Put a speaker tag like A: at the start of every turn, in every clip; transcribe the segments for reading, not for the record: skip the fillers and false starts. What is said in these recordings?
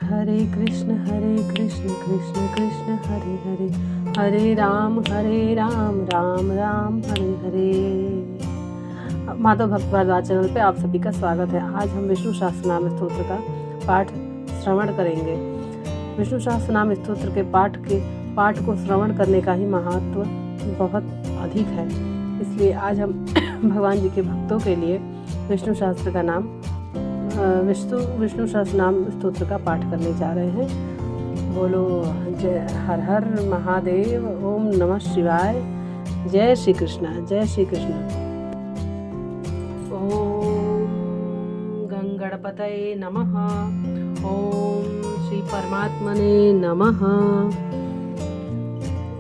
A: हरे कृष्ण कृष्ण कृष्ण हरे हरे, हरे राम राम राम हरे हरे। माधव भक्त भारद्वाज चैनल पे आप सभी का स्वागत है। आज हम विष्णु सहस्त्रनाम स्तोत्र का पाठ श्रवण करेंगे। विष्णु सहस्त्रनाम स्तोत्र के पाठ को श्रवण करने का ही महत्व बहुत अधिक है, इसलिए आज हम भगवान जी के भक्तों के लिए विष्णु सहस्त्रनाम स्तोत्र का पाठ करने जा रहे हैं। बोलो जय हर हर महादेव, ओम नमः शिवाय, जय श्री कृष्ण, जय श्री कृष्ण। ओम गंगणपतये नमः, ओम श्री परमात्मने नमः।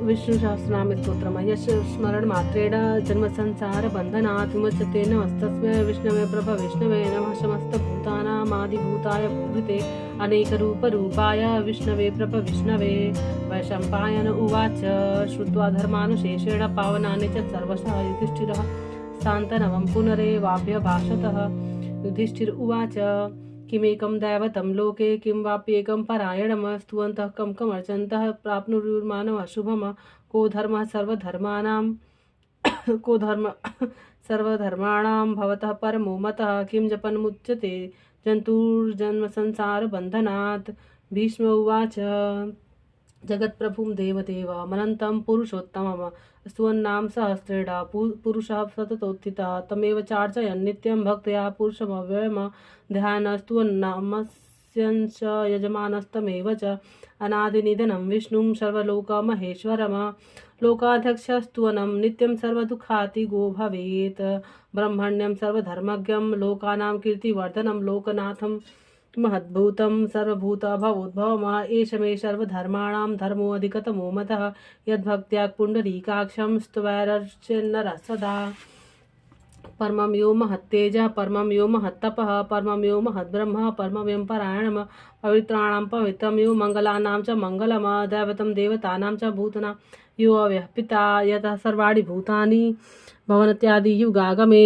A: विष्णु सहस्त्रनाम स्तोत्रम यश स्मरण मात्रेण जन्म संसार बंधनात् विमुच्यते। नमस्तस्मै विष्णवे प्रभ विष्णवे नमः। समस्त भूतानामादिभूताय भूते अनेक रूप रूपाय विष्णवे प्रभ विष्णवे। वैशंपायन उवाच श्रुत्वा धर्मानुशेषेण पावनानि च सर्वशः युधिष्ठिरः शान्तनवं पुनरेवाभ्यभाषतः। युधिष्ठिर उवाच किमेकं दैवतं लोके किं वाप्येकं परायणं स्तुवन्तः कं कमर्चन्तः प्राप्नुर्मानवः शुभम्। को धर्मः सर्वधर्माणां भवतः परमो मतः किं जपन्मुच्यते जन्तुर्जन्म संसार बन्धनात्। भीष्म उवाच जगत्प्रभुं देवदेवमनन्तं पुरुषोत्तमं स्तुवन्नाम सहस्रेण पुरुषः सततोत्थितः तमेव चार्चयन् नित्यं भक्त्या पुरुषमव्ययम् ध्यानस्तुवन्नामस्यंश यजमानस्तमेव च अनादिनिधनं विष्णुं सर्वलोकमहेश्वरम्। लोकाध्यक्षस्तुवनं नित्यं सर्वदुःखातिगो भवेत्। ब्रह्मण्यं सर्वधर्मज्ञं लोकानां कीर्तिवर्धनं लोकनाथं महद्भूतं सर्वभूतभवोद्भवम्। एष मे सर्वधर्माणां धर्मोऽधिकतमो मतः यद्भक्त्या पुण्डरीकाक्षं स्तुवैरर्चेन्नरः सदा। परमं यो महत्तेजः परमं यो महत्तपः परमं यो महद्ब्रह्म परमं यं परायणम्। पवित्राणां पवित्रं यो मङ्गलानां च मङ्गलम्। दैवतं देवतानां च भूतानां यो अव्ययः पिता यतः सर्वाणि भूतानि भवन्त्यादि युगागमे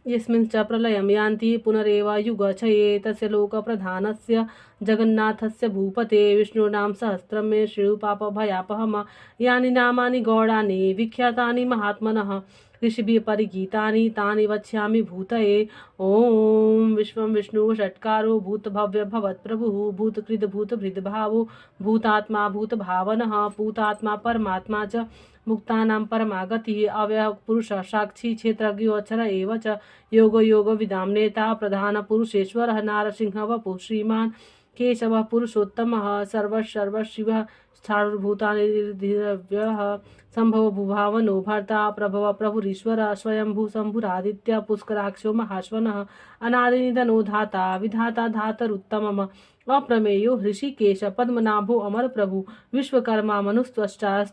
A: यस्मिन् च प्रलयं यान्ति पुनरेव युगक्षये। तस्य लोकप्रधानस्य जगन्नाथस्य भूपते विष्णुनाम सहस्रं मे श्रीपापभयापहम्। यानि नामानि गौडानि विख्यातानि महात्मनः ऋषिभिः परिगीतानि तानि वक्ष्यामि भूतये। ओम विश्वं विष्णुः षट्कारो भूतभव्य भवत्प्रभुः भूतकृत भूतभृद्भावो भूतात्मा भूतभावनः भूतात्मा परमात्मा च मुक्तानां परमागतिः अव्ययः पुरुषः साक्षी क्षेत्रज्ञो अक्षर एव च योगो योगविदां नेता प्रधान पुरुषेश्वरः नारसिंहः वपुः श्रीमान् केशवः पुरुषोत्तमः सर्वशिवः स्थाणुर्भूतानिर्धिरव्यः संभव भूभावनो भर्ता प्रभव प्रभुरीश्वरः स्वयंभू शम्भुरादित्य पुष्कराक्षो महाश्वनः अनादिनिधनो धाता विधाता धातरुत्तमम्। अप्रमेयो हृषिकेश पद्मनाभो अमर प्रभु विश्वकर्मा मनुस्त्वष्टा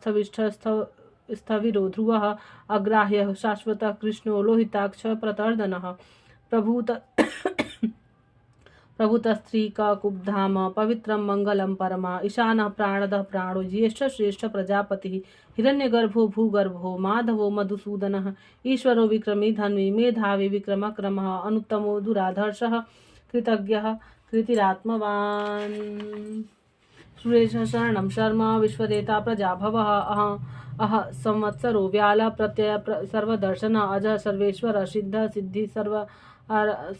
A: स्थविरो ध्रुवः अग्राह्यः शाश्वतः कृष्णो लोहिताक्ष प्रतर्दनः। प्रभुतस्त्रीकाकुब्धाम पवित्रं मङ्गलं परमा ईशानः प्राणदः प्राणो ज्येष्ठ श्रेष्ठ प्रजापतिः हिरण्यगर्भो भूगर्भो माधवो मधुसूदनः ईश्वरो विक्रमी धन्वी मेधावी विक्रमक्रमः अनुत्तमो दुराधर्षः कृतज्ञः कृतिरात्मवान्। सुरेशः शरणं शर्मा विश्वदेता प्रजाभवः अह संवत्सरो व्याल प्रत्यय सर्वदर्शनः अजः सर्वेश्वर सिद्ध सिद्धि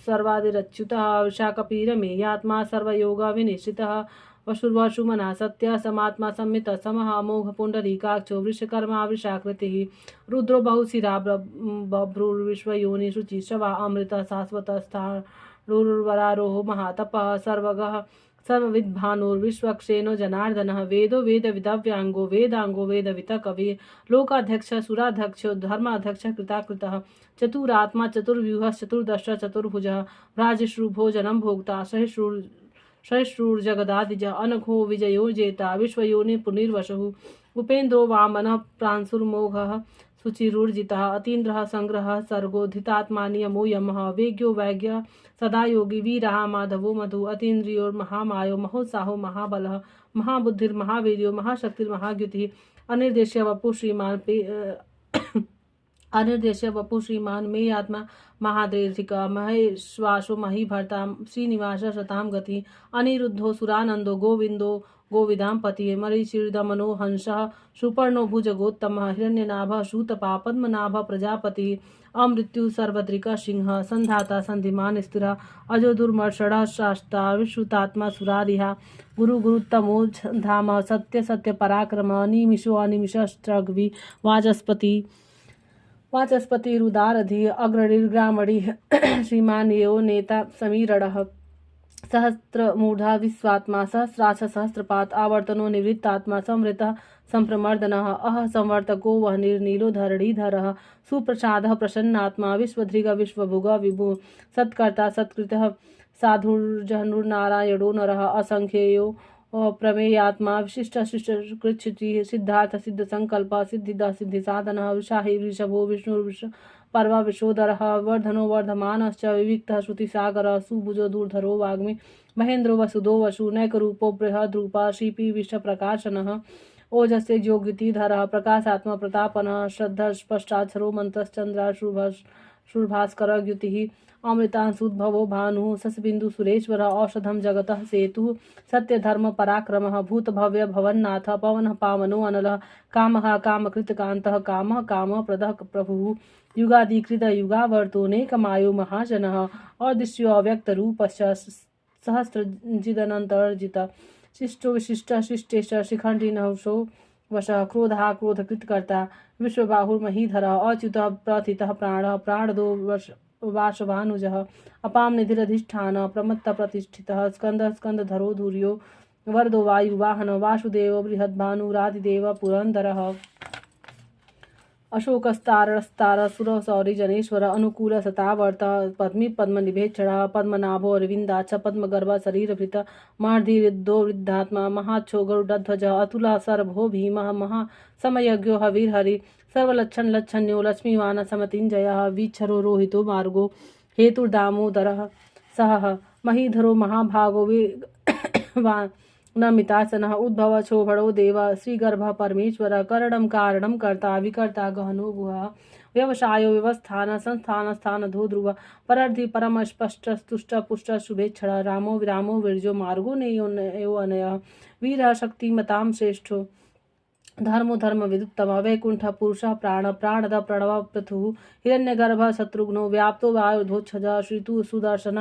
A: सर्वादिरच्युतः विशाखपीरमेयात्मा सर्वयोग विनिश्चितः वशुर्वशुमनः सत्य समात्मा संमित समः अमोघ पुण्डरीकाक्षो वृषकर्मा वृषाकृतिः रुद्रो बहुशिरा बभ्रुर्विश्वयोनि शुचिश्रवा अमृतः शाश्वतः स्थाणुर्वरारोहो महातपः सर्वगः सर्वविद्भानुर्विश्वक्षेनो जनार्दनः वेदो वेदविदव्यांगो वेदांगो वेदवितकवि लोकाध्यक्ष सुराध्यक्ष धर्माध्यक्ष कृताकृतः चतुरात्मा चतुर्व्यूहः चतुर्दश चतुर्भुजः भ्राजश्रुभोजनं भोक्ता सहिष्णुर्जगदादिजः अनघो विजयो जेता विश्वयोनि पुनर्वसुः उपेन्द्रो वामनः प्रांशुर्मोघः सुचिरुर्जितः अतीन्द्रः संग्रहः सर्गोधितात्मा नियमो यमः वेग्यो वैज्ञः सदा योगी वीरः माधवो मधु अतीन्द्रियो महामायो महोत्साहो महाबलः महाबुद्धिर्महावीर्यो महाशक्तिर्महाद्युतिः अनिर्देश्य वपु श्रीमान् अनिर्देश्य वपु श्रीमान मे आत्मा महादेशिक महेश्वासो महीभर्ता श्रीनिवास शताम गति अनिरुद्धो सुरानंदो गोविंदो गोविदाम पति मरीचिर्दमनो हंसः सुपर्णो भुजगोत्तमः हिरण्यनाभः शूतपा पद्मनाभ प्रजापति अमृत्यु सर्वद्रिक सिंह संधाता संधिमान स्थिर अजो दुर्मर्षण शास्ता विश्रुतात्मा सुरारिहा गुरु गुरुत्तमो धाम सत्य सत्य पराक्रम अनिमिषो अनिमिषस्त्रग्वि वाचस्पति रुदारधि अग्रणिर्ग्रामणि श्रीमान यो नेता समीरणः सहस्रमूढ़ा विश्वात्मा सहस्राक्ष सहस्रपात आवर्तनो निवृत्तात्मा संवृतः संप्रमर्दनः अह संवर्तको वह निर्नीलो धरणीधरः सुप्रसादः प्रसन्नात्मा विश्वधृग विश्वभुग विभु सत्कर्ता सत्कृतः साधुर्जनुर्नारायणो नरः असंख्येयो प्रमेयात्मा विशिष्ट शिष्टकृच्छिति सिद्धार्थ सिद्ध संकल्प सिद्धिद सिद्धि साधनः विशाही वृषभो विष्णुर्विष पर्वा विशोधरः वर्धनो वर्धमानश्च विविक्तः श्रुतिसागरः सुभुजो दूर्धरो वाग्मी महेन्द्रो वसुदो वसु नैकरूपो बृहद्रूपा शिपि विश्वप्रकाशनः ओजस्य योगितिधरः प्रकाशात्मा प्रतापनः श्रद्धा स्पष्टाक्षरो मंत्रश्चंद्राशुभास्कर द्युतिः अमृतांशुद्भवो भानुः ससबिंदु सुरेश्वर औषधम जगतः सेतुः सत्य धर्म पराक्रमः भूत भव्य भवन्नाथ पवनः पावनो अनलः कामः कामकृतकान्तः कामः कामः प्रदः प्रभुः युगादिकृत युगावर्तोनेकमायो महाजनः अदृश्यो अव्यक्त रूपश्च सहस्रजिदनन्तर्जित शिष्टो विशिष्ट शिष्टेश शिखण्डिनवशो वशः क्रोधः क्रोधकृतकर्ता विश्वबाहुर्महीधरः अच्युतः प्रथितः प्राणः प्राणदो वाशवानुजः अपां निधिरधिष्ठान प्रमत्त प्रतिष्ठितः स्कंदः स्कंदधरो धूर्यो वरदो वायुवाहन वासुदेव बृहद्भानुरादिदेव पुरंदरः अशोकस्तारस्तार सुरसौरी जनेश्वर अनुकूल सतावर्त पद्मी पद्मनिभेक्षण पद्मनाभो अरविंदाक्ष पद्मगर्भ शरीरभृत मार्धिरिद्धो वृद्धात्मा महाच्छो गरुडध्वज अतुला सर्भो भीमः महासमयज्ञो हविर्हरि सर्वलक्षण लक्षण्यो लक्ष्मीवान समतिंजयः वीक्षरो रोहितो मार्गो हेतुर्दामोदरः सहः महीधरो महाभागो नमितासनः उद्भव क्षोभणो देव श्रीगर्भ परमेश्वर करणं कारणं कर्ता विकर्ता गहनो गुहा व्यवसायो व्यवस्थान संस्थान स्थानधो ध्रुव परर्धि परम स्पष्ट स्तुष्ट पुष्ट शुभेक्षण रामो विरामो विरजो मार्गो नेयो अनयः वीरः शक्तिमतां श्रेष्ठो धर्मो धर्म विदुत्तम वैकुंठ पुरुष प्राण प्राणद प्रणव पृथु हिरण्यगर्भ शत्रुघ्नो व्याप्तो वायुधोक्षज श्रीतु सुदर्शन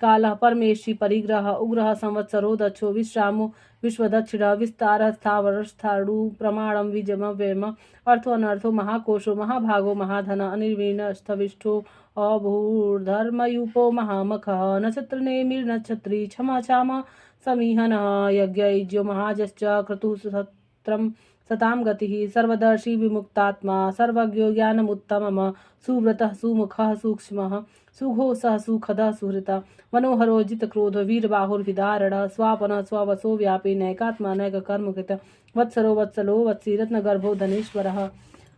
A: कालः परमेशी परिग्रह उग्रह संवत्सरो दक्षो विश्रामो विश्वदक्षिण विस्तार स्थावरस्थाणु प्रमाणम विजम व्यम अर्थो अनर्थो महाकोशो महाभागो महाधन अनिर्वीण स्थविष्ठो अभूर्धर्मयूपो महामखः नक्षत्रनेमिर्नक्षत्री क्षमा क्षाम समीहनः यज्ञ महाजश्च क्रतुः सत्रम सतां गतिः सर्वदर्शी विमुक्तात्मा सर्वज्ञो ज्ञानमुत्तमः सुव्रतः सुमुखः सूक्ष्मः सुघोषः सुखदः सुहृतः मनोहरो जितक्रोध वीरबाहुर्विदारणः स्वापनः स्ववसो व्यापी नैकात्मा नैककर्मकृत वत्सरो वत्सलो वत्सी रत्नगर्भो धनेश्वरः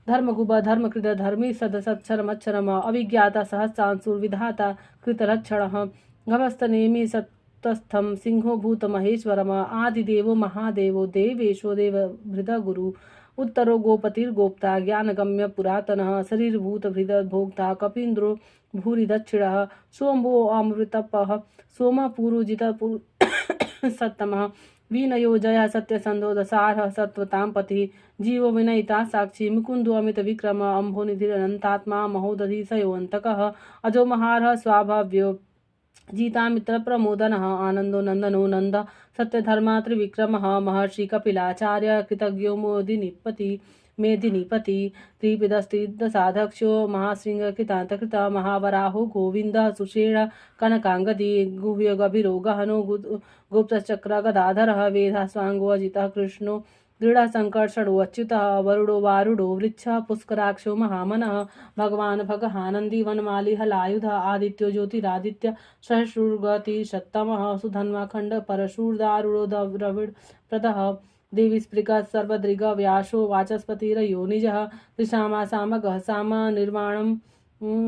A: धर्मगुभ धर्मकृत धर्मी सदसत्क्षरमक्षरम अविज्ञाता सहस्रांशुर्विधाता कृतलक्षणः गभस्तनेमि तस्थम सिंहो भूत महेश्वरम आदिदेवो महादेवो देवेशो देवभृद गुरु उत्तरो गोपतिर्गोप्ता ज्ञानगम्य पुरातनः शरीरभूत हृद भोक्ता कपीन्द्रो भूरि दक्षिणः सोम्भो अमृतपः सोम पुरुजित सत्तमः विनयो जय सत्यसंधो दसारः सत्वतां पतिः जीवो विनयिता साक्षी मुकुंदो अमित विक्रम अम्भो निधिरनन्तात्मा महोदधि सयोऽन्तकः अजो महारः स्वाभाव्यो जीता मित्र प्रमोदनः आनंदो नंदनो नंद सत्यधर्मा त्रिविक्रमः महर्षि कपिलाचार्य कृतज्ञो मेदिनीपति त्रिपिदस्तिदसाध्यक्षो महासिंह कृतान्तकृत महावराहो गोविंद सुषेण कनकांगदी गुह्य गभीरो गहनो गुप्तचक्र गदाधरः वेदास्वांगो अजितः कृष्णो दृढ़ संकर्षणो अच्युतः वरुडो वारुडो वृक्ष पुष्कराक्षो महामनः भगवान भगहानंदी वनमाली हलायुध आदित्यो ज्योतिरादित्य सहस्रुगति सत्तमः सुधन्वा खंड परशूर्दारुणो द्रविड़ प्रदः देवी स्पृक सर्वदृग व्यासो वाचस्पतिरयोनिजः त्रिशामा सामगः साम निर्वाणं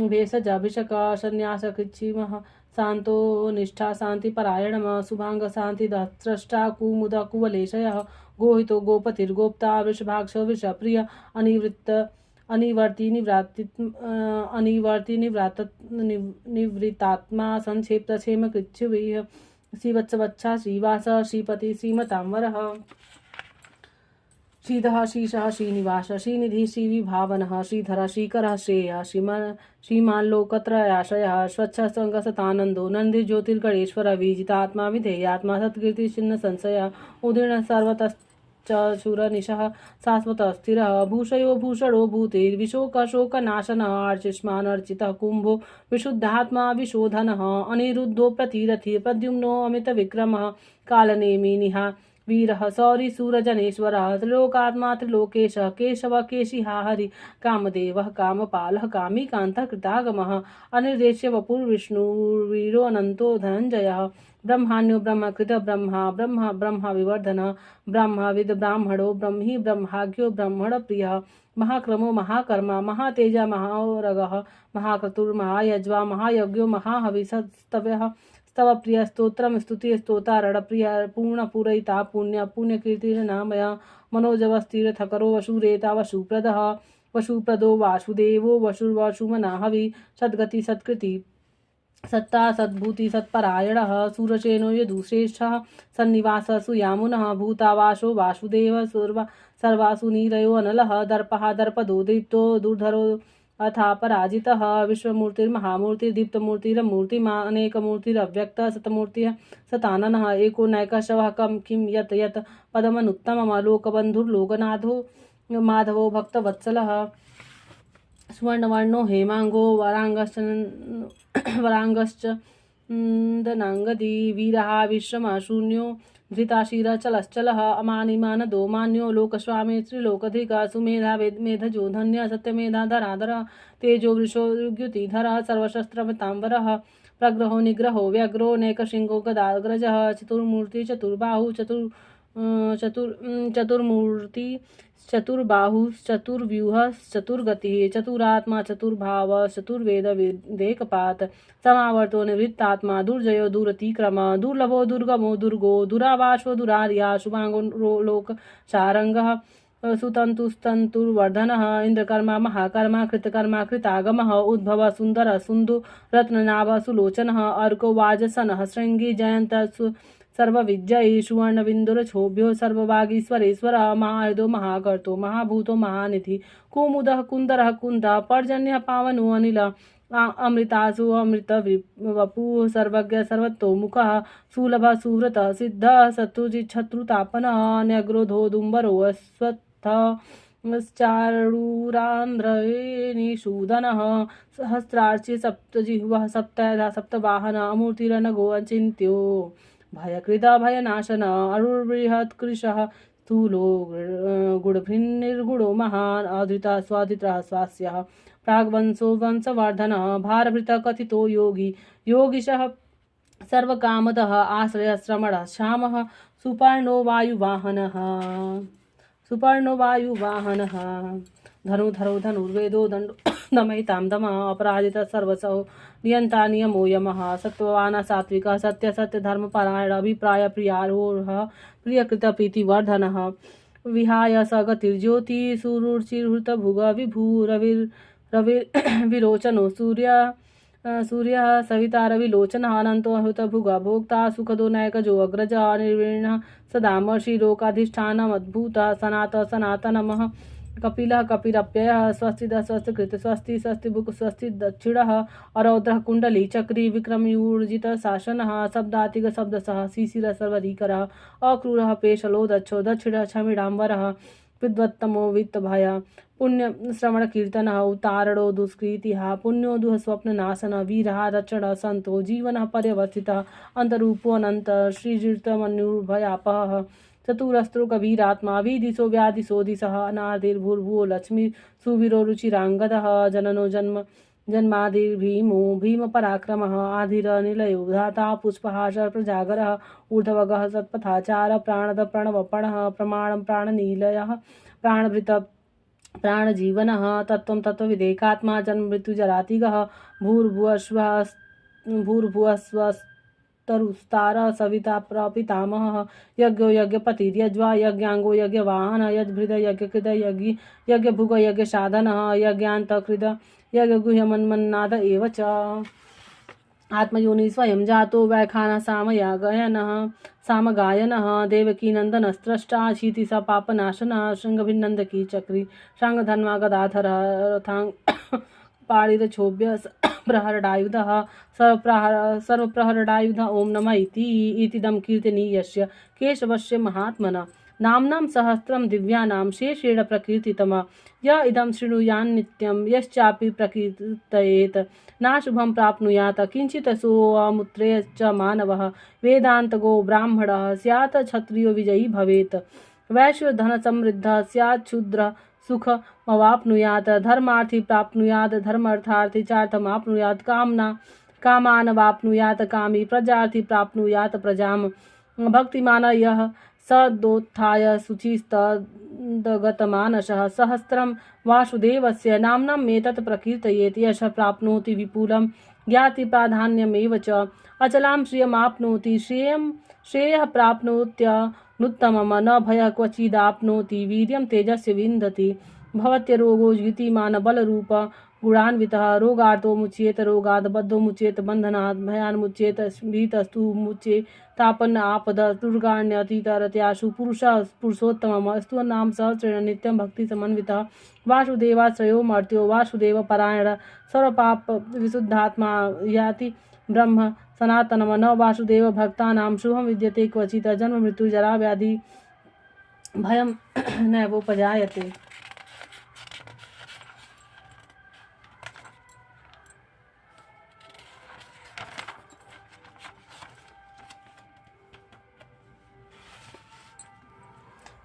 A: भेषज अभिषक संन्यास कृच्छिमः शांतो निष्ठा शांति परायणम शुभांग शांति द्रष्टा कुमुद कुवलेशयः गोहितो गोपतिर्गोप्ता वृषभाक्ष वृषप्रिय अनिवृत्त निवृत्तात्मा संक्षेप्तक्षेम कृच्छ्रुभिः श्रीवत्सवच्छा श्रीवास श्रीपति श्रीमतांवरः श्रीधः श्रीशः श्रीनिवास श्रीनिधि श्रीविभावनः श्रीधर श्रीकरः श्रेयः श्रीमान् लोकत्रयाश्रयः स्वच्छसङ्गसतानन्दो नन्दिज्योतिर्गणेश्वर विजितात्मा विधेयात्मा सत्कीर्तिचिह्न संशयः उदीर्णः सर्वतश्चूरनिशः शाश्वतः स्थिरः भूषयो भूषणो भूतेर्विशोकशोकनाशनः आर्चिष्मानर्चितः कुम्भो विशुद्धात्मा विशोधनः अनिरुद्धो प्रतिरथि प्रद्युम्नो अमितविक्रमः कालनेमिनिः वीरः सौरी सूरजनेश्वरः त्रिलोकात्मा त्रिलोकेशः केशव केशिहा हरि कामदेवः कामपालः कामीकान्तः कृतागमः अनिर्देश्य वपुर्विष्णुर्वीरो अनन्तो धनञ्जयः ब्रह्माण्यो ब्रह्मकृत ब्रह्मा ब्रह्म विवर्धनः ब्रह्मविद् ब्राह्मणो ब्रह्मी ब्रह्माज्ञो ब्रह्मणप्रियः महाक्रमो महाकर्मा महातेजा महारगः महाक्रतुर्महायज्वा महायज्ञो महाहविस्तव्यः स्तव प्रिय स्तोत्रम स्तुति स्तोतारण प्रिय पूर्ण पूरयिता पुण्य पुण्यकीर्तिर्नामय मनोजवस्तीर्थकरो वशुरेता वशुप्रदः वशुप्रदो वासुदेवो वशुर्वशुमना हवि सद्गति सत्कृति सत्ता सद्भूति सत्परायणः सूरसेनो यदुश्रेष्ठः सन्निवासः सुयामुनः भूतावासो वासुदेव सर्वासु नीरयो अनलः दर्पः दर्पदो दीप्तो दुर्धरो अथा पराजितः विश्वमूर्तिर्महामूर्तिर्दीप्तमूर्तिरमूर्तिमा अनेकमूर्तिरव्यक्तः शतमूर्तिः शताननः एको नैकशवः कं किं यत् यत् पदमनुत्तमः लोकबन्धुर्लोकनाथो माधवो भक्तवत्सलः स्वर्णवर्णो हेमांगो वरांगश्च दनांगदी वीरः विश्रमः शून्यो धृताशिरचलश्चलः अमानिमानदो मान्यो लोकस्वामी त्रिलोकधिकः सुमेधा मेधजो धन्य सत्यमेधा धराधरः तेजो वृषोद्युतिधरः सर्वशस्त्रवतांबरः प्रग्रहो निग्रहो व्यग्रो नैकशृङ्गो गदाग्रजः चतुर्मूर्ति चतुर्बाहु चतुर्मूर्ति चतुर्बाहुश्चतुर्व्यूहः चतुर्गतिः चतुरात्मा चतुर्भावः चतुर्वेद वेदेकपात समावर्तो निवृत्तात्मा दुर्जयो दुरतिक्रमः दुर्लभो दुर्गमो दुर्गो दुरावासो दुरार्या शुभांगो लोक शारंगः सुतंतुस्तंतुर्वर्धनः इंद्रकर्मा महाकर्मा कृतकर्मा कृतागमः उद्भव सुंदर सुंदु रत्ननाभ सुलोचनः अर्को वाजसनः श्रृंगी जयंत सर्वविद्यैः सुवर्णबिन्दुरक्षोभ्यो सर्ववागीश्वरेश्वरः महायुधो महाकर्तो महाभूतो महानिधि कुमुदः कुन्दरः कुन्दः पर्जन्यः पावनो अनिलः अमृतासु अमृत वपुः सर्वज्ञ सर्वतोमुखः सुलभः सुव्रतः सिद्धः शत्रुजिच्छत्रुतापनः न्यग्रोधोदुम्बरो अश्वत्थः चारूरान्ध्रनिषूदनः सहस्रार्ची सप्तजिह्वः सप्तधा सप्तवाहन अमूर्तिरनगो अचिन्त्यो भयकृत भयनाशन अरुर्बृहत्कृशः स्थूलो गुणभृन्निर्गुणो महान् अधृतः स्वाधितः स्वास्यः प्राग्वंशो वंशवर्धनः भारभृतः कथितो योगी योगिशः सर्वकामदः आश्रयः श्रमणः श्यामः सुपर्णो वायुवाहनः धनुधरो धनुर्वेदो दण्डो दमयितां दमः अपराजितः सर्वसः नियंता नियमो यमः सत्त्ववान् सात्विकः सत्य सत्य धर्मपरायण अभिप्राय प्रियारोहः प्रियकृत प्रीतिवर्धनः विहाय सगतिर्ज्योति सुरुचिर्हृतभुग विभूरविरोचनो सूर्यः सविता रविलोचनः अनन्तो हृतभुग भोक्ता सुखदो नैकजो अग्रजः निर्वीणः सदामर्षि लोकाधिष्ठानमद्भुतः सनातनमः कपिलः कपिरप्ययः स्वस्तिदः स्वस्तिकृत स्वस्ति स्वस्तिभुक् स्वस्ति दक्षिणः अरौद्रः कुण्डली चक्री विक्रमयूर्जितः शासनः शब्दातिग शब्दसः शिशिरः सर्वधिकरः अक्रूरः पेशलो दक्षो दक्षिणः क्षमिडाम्बरः विद्वत्तमो वित्तभयः पुण्यश्रवणकीर्तनः उतारणो दुष्कृतिः पुण्यो दुः स्वप्ननाशनः वीरः रक्षणः सन्तो जीवनः पर्यवर्तितः अन्तरूपो अनन्तः श्रीजीर्तमन्युर्भयापहः चतुरस्त्रो कबीरात्मा विदिशो व्यादिशो दिशः अनादिर्भूर्भुवो लक्ष्मी सुवीरो रुचिरांगदः जननो जन्मादिर्भीमो भीमपराक्रमः आधिरनिलयो धाता पुष्पहास प्रजागरः ऊर्ध्वगः सत्पथाचार प्राणद प्रणवपणः प्रमाणं प्राणनीलयः प्राणभृत प्राणजीवनः तत्त्वं तत्त्वविदेकात्मा जन्ममृत्युजरातिगः भूर्भुवस्वः तरुस्तार सविता प्रपितामहः यज्ञो यज्ञपतिर्यज्वा यज्ञांगो यज्ञवाहन यज्भृद यज्ञकृद यज्ञभुग यज्ञसाधनः यज्ञान्तकृद यज्ञगुह्यमन्मन्नाद एव च। आत्मयोनि स्वयं जातो वैखानः सामगायनः देवकीनन्दनस्त्रष्टा क्षिति स पापनाशनः शृङ्गभिन्नन्दकी चक्री शाङ्गधन्वा गदाधरः रथाङ् पाणिरक्षोभ्य प्रहरडायुधः सर्वप्रहरडायुध ॐ नमः इतीदं कीर्तनीयस्य केशवस्य महात्मनः नाम्नां सहस्रं दिव्यानां शेषेण प्रकीर्तितम् य इदं शृणुयान्नित्यं यश्चापि प्रकीर्तयेत् नाशुभं प्राप्नुयात् किञ्चित् सोऽमुत्रेश्च मानवः वेदान्तगो ब्राह्मणः स्यात् क्षत्रियो विजयी भवेत् वैश्यो धनसमृद्धः स्यात् शूद्रः सुखमवाप्नुयात् धर्मार्थी प्राप्नुयात् धर्मार्थार्थी चार्थमाप्नुयात् कामान् वाप्नुयात् कामी प्रजार्थी प्राप्नुयात् प्रजां भक्तिमान् यः सदोत्थाय शुचिस्तद्गतमानसः सहस्रं वासुदेवस्य नाम्नम् एतत् प्रकीर्तयेत् यश प्राप्नोति विपुलं ज्ञाति प्राधान्यमेव च अचलां श्रियमाप्नोति श्रेयः प्राप्नोत्यनुत्तमं न भयः क्वचिदाप्नोति वीर्यं तेजस्य विन्दति भवत्यरोगो युतिमान बलरूप गुणान्वितः रोगार्तो मुच्येत रोगाद् बद्धो मुच्येत बन्धनात् भयान्मुच्येत भीतस्तु मुच्ये तापन्न आपद दुर्गाण्यतीतरत्याशु पुरुषोत्तमः स्तुनाम सहस्रेण नित्यं भक्ति समन्वितः वासुदेवाश्रयो मर्त्यो वासुदेव परायण सर्वपाप विशुद्धात्मा याति ब्रह्म सनातनम न वासुदेव भक्तानां शुभं विद्यते क्वचित् जन्म मृत्यु जरा व्याधि भयं नैवोपजायते।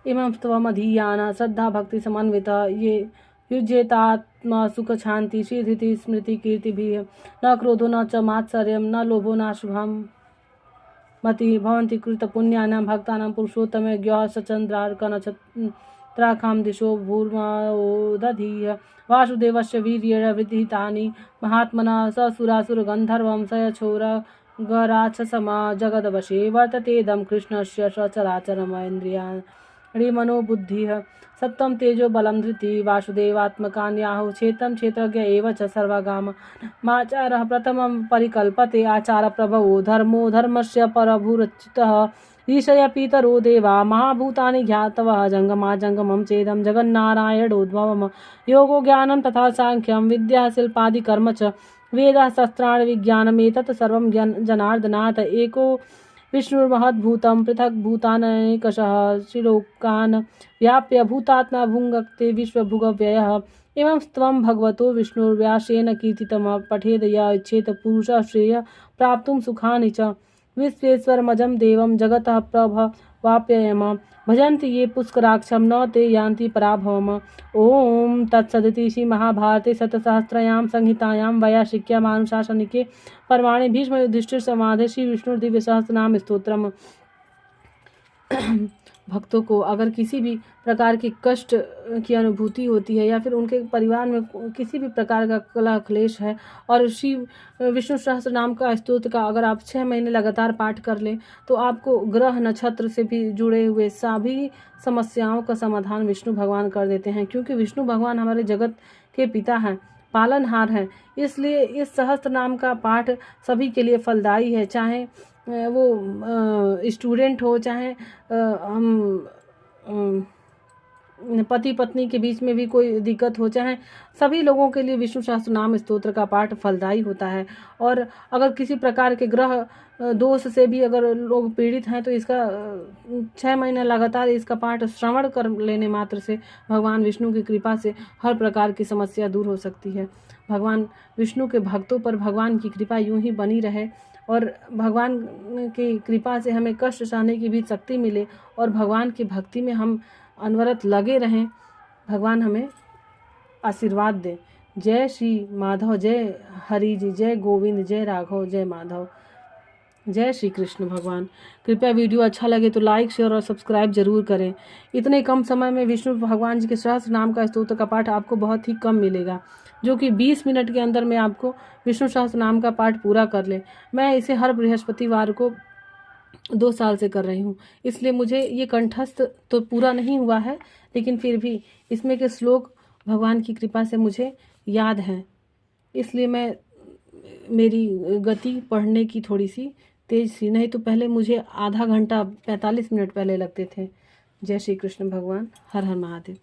A: इमं त्वमधीयान श्रद्धा भक्ति समन्विता ये युज्येतात्मा सुख शांति श्रीधृति स्मृति कीर्तिभिः न क्रोधो न च मात्सर्यं न लोभो न शुभं मति भवन्ति कृत पुण्यानां भक्तानां पुरुषोत्तमे ज्ञः सचन्द्रार्कनक्षत्राखां दिशो भूर्मोदधीः वासुदेवस्य वीर्येण विहितानि महात्मनः ससुरासुरगन्धर्वं सयछोरगराक्षसमा जगदवशे वर्ततेदं कृष्णस्य सचराचरमेन्द्रियाणि मनोबुद्धिः सत्त्वं तेजो बलं धृतिः वासुदेवात्मकान्याहुः क्षेत्रं क्षेत्रज्ञ एव च सर्वगामाचारः प्रथमं परिकल्पते आचारप्रभवो धर्मो धर्मस्य परभूरच्युतः ईशय पीतरो देवा महाभूतानि ज्ञातवः जङ्गमाजङ्गमं चेदं जगन्नारायणोद्भवम् योगो ज्ञानं तथा सांख्यं विद्या शिल्पादिकर्म च वेदाः शस्त्राणि विज्ञानमेतत् सर्वं जनार्दनात् एको विष्णुर्महद्भूतं पृथक् भूतानैकशः श्रीलोकान् व्याप्य भूतात्मा भुङ्क्ते विश्वभुगव्ययः एवं त्वं भगवतो विष्णुर्व्यासेन कीर्तितं पठेद य इच्छेत पुरुषः श्रेयः प्राप्तुं सुखानि च विश्वेश्वरमजं देवं जगतः प्रभवाप्ययम् भजन्ति ये पुष्कराक्षं न ते यान्ति पराभवम् ॐ तत्सदिति श्रीमहाभारते शतसहस्रयां संहितायां वैयासिक्याम् अनुशासनिके पर्वाणि भीष्मयुधिष्ठिरसंवादे श्री विष्णु दिव्य सहस्रनाम स्तोत्रम। भक्तों को अगर किसी भी प्रकार के कष्ट की अनुभूति होती है या फिर उनके परिवार में किसी भी प्रकार का कलह क्लेश है और श्री विष्णु सहस्त्र नाम का स्तोत्र का अगर आप 6 महीने लगातार पाठ कर लें तो आपको ग्रह नक्षत्र से भी जुड़े हुए सभी समस्याओं का समाधान विष्णु भगवान कर देते हैं, क्योंकि विष्णु भगवान हमारे जगत के पिता हैं, पालनहार हैं। इसलिए इस सहस्त्र नाम का पाठ सभी के लिए फलदायी है, चाहे वो स्टूडेंट हो, चाहे हम पति पत्नी के बीच में भी कोई दिक्कत हो, चाहे सभी लोगों के लिए विष्णु सहस्त्र नाम स्तोत्र का पाठ फलदायी होता है। और अगर किसी प्रकार के ग्रह दोष से भी अगर लोग पीड़ित हैं तो इसका 6 महीने लगातार इसका पाठ श्रवण कर लेने मात्र से भगवान विष्णु की कृपा से हर प्रकार की समस्या दूर हो सकती है। भगवान विष्णु के भक्तों पर भगवान की कृपा यूं ही बनी रहे और भगवान की कृपा से हमें कष्ट सहने की भी शक्ति मिले और भगवान की भक्ति में हम अनवरत लगे रहें। भगवान हमें आशीर्वाद दें। जय श्री माधव, जय हरि जी, जय गोविंद, जय राघव, जय माधव। जय श्री कृष्ण भगवान। कृपया वीडियो अच्छा लगे तो लाइक शेयर और सब्सक्राइब जरूर करें। इतने कम समय में विष्णु भगवान जी के सहस्त्र नाम का स्तोत्र का पाठ आपको बहुत ही कम मिलेगा, जो कि 20 मिनट के अंदर में आपको विष्णु सहस्त्र नाम का पाठ पूरा कर ले। मैं इसे हर बृहस्पतिवार को 2 साल से कर रही हूँ, इसलिए मुझे ये कंठस्थ तो पूरा नहीं हुआ है, लेकिन फिर भी इसमें के श्लोक भगवान की कृपा से मुझे याद हैं, इसलिए मेरी गति पढ़ने की थोड़ी सी तेज थी, नहीं तो पहले मुझे आधा घंटा 45 मिनट पहले लगते थे। जय श्री कृष्ण भगवान। हर हर महादेव।